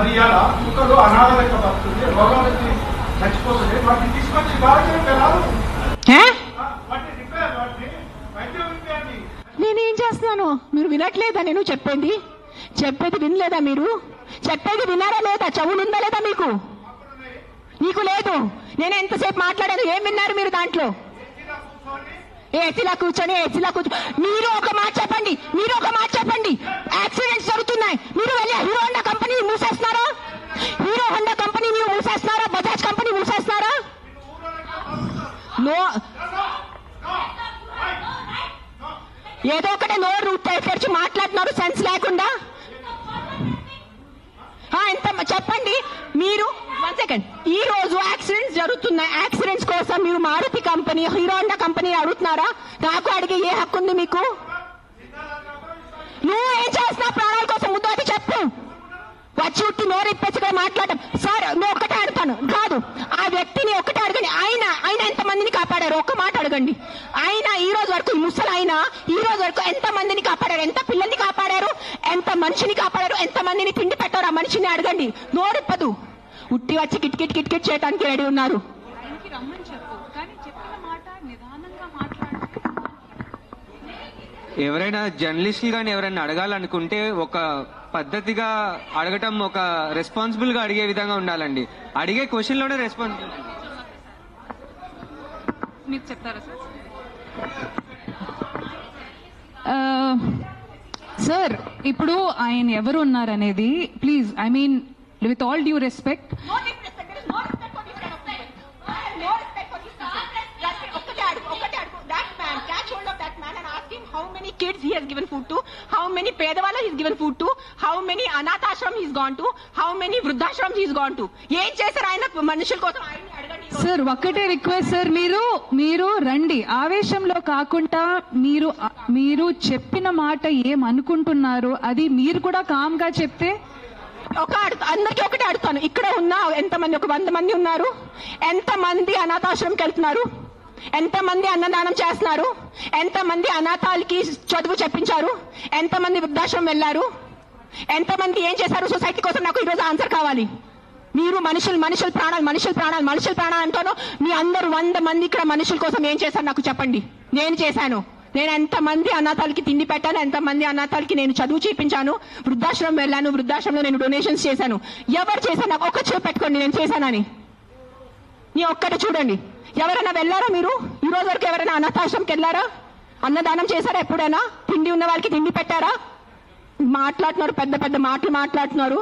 మరి ఇలా కుక్కలు అనాథలెక్క బతుకుతుంది, రోగాలకి చచ్చిపోతుంది, వాటిని తీసుకొచ్చి బాగా చెప్పారు. నేనేం చేస్తున్నాను? మీరు వినట్లేదా? నేను చెప్పేది వినలేదా? మీరు చెప్పేది విన్నారా లేదా? చెవులుందా లేదా మీకు? నీకు లేదు. నేను ఎంతసేపు మాట్లాడాను, ఏం విన్నారు మీరు దాంట్లో? ఏసీలా కూర్చొని మీరు ఒక మాట చెప్పండి. యాక్సిడెంట్స్ జరుగుతున్నాయి, మీరు వెళ్ళి హీరో హోండా కంపెనీ మూసేస్తున్నారా? బజాజ్ కంపెనీ మూసేస్తున్నారా? ఏదో ఒకటే నోరు తెరిచి మాట్లాడుతున్నారు సెన్స్ లేకుండా. ఎంత చెప్పండి మీరు. 1 సెకండ్. ఈ రోజు యాక్సిడెంట్స్ జరుగుతున్నాయి, యాక్సిడెంట్స్ కోసం మీరు Maruti company, Hero Honda company అడుగుతున్నారా? నాకు అడిగే ఏ హక్కు ఉంది మీకు? నువ్వు ఏం చేస్తున్నావు ప్రాణాల కోసం? ముద్దు చెప్పు. వచ్చి ఉట్టి నోరు ఇప్పేసి మాట్లాడటం. సార్ నువ్వు ఒక్కటే అడుగుతాను కాదు, ఆ వ్యక్తిని ఒక్కటే అడగండి. ఆయన ఎంతమందిని కాపాడారు? ఒక్క మాట అడగండి. ఆయన ఈ రోజు వరకు, ముసలైన ఈ రోజు వరకు ఎంత మందిని కాపాడారు? ఎంత పిల్లల్ని కాపాడారు? ఎంత మనిషిని కాపాడారు? ఎంత మందిని తిండి పెట్టారు? ఆ మనిషిని అడగండి. నోరిప్పదు. ఉట్టి వచ్చి కిట్ చేయడానికి రెడీ ఉన్నారు. ఎవరైనా జర్నలిస్టులు కానీ ఎవరైనా అడగాలనుకుంటే ఒక పద్ధతిగా అడగటం, ఒక రెస్పాన్సిబుల్ గా అడిగే విధంగా ఉండాలండి. అడిగే క్వశ్చన్ లోనే రెస్పాన్సిబుల్. మీరు చెప్తారా సార్? ఇప్పుడు ఆయన ఎవరు ఉన్నారనేది please, I mean with all due respect, how many kids he has given food to, how many pedavalla he has given food to, how many anath ashram he has gone to, how many vruddhashram he has gone to. ఏం చేశారు ఆయన మనుషుల కోసం? ఆయన అడగండి sir. ఒక్కటే request sir, మీరు రండి, ఆవేశంలో కాకుండా మీరు చెప్పిన మాట ఏమనుకుంటున్నారు అది మీరు కూడా కామ్ గా చెప్తే. అందరికీ ఒకటే అడుగుతాను, ఇక్కడ ఉన్న ఎంతమంది, ఒక 100 మంది ఉన్నారు, ఎంతమంది అనాథాశ్రమంకి వెళ్తున్నారు? ఎంతమంది అన్నదానం చేస్తున్నారు? ఎంతమంది అనాథాలకి చదువు చెప్పించారు? ఎంతమంది వృద్ధాశ్రమం వెళ్లారు? ఎంతమంది ఏం చేశారు సొసైటీ కోసం? నాకు ఈరోజు ఆన్సర్ కావాలి. మీరు మనుషుల ప్రాణాలు అంటాను. మీ అందరూ 100 మంది ఇక్కడ మనుషుల కోసం ఏం చేశారు నాకు చెప్పండి. నేను చేశాను. నేను ఎంతమంది అనాథాలకి తిండి పెట్టాను? ఎంతమంది అనాథాలకి నేను చదువు చేయించాను? వృద్ధాశ్రమం వెళ్ళాను, వృద్ధాశ్రమంలో నేను డొనేషన్స్ చేశాను. ఎవరు చేశాను? నాకు ఒక్క చేయి పెట్టుకోండి నేను చేశానని. నీ ఒక్కటి చూడండి. ఎవరైనా వెళ్ళారా మీరు? ఈ రోజు వరకు ఎవరైనా అనాథాశ్రమంకి వెళ్ళారా? అన్నదానం చేశారా? ఎప్పుడైనా తిండి ఉన్న వాళ్ళకి తిండి పెట్టారా? మాట్లాడుతున్నారు, పెద్ద మాటలు మాట్లాడుతున్నారు.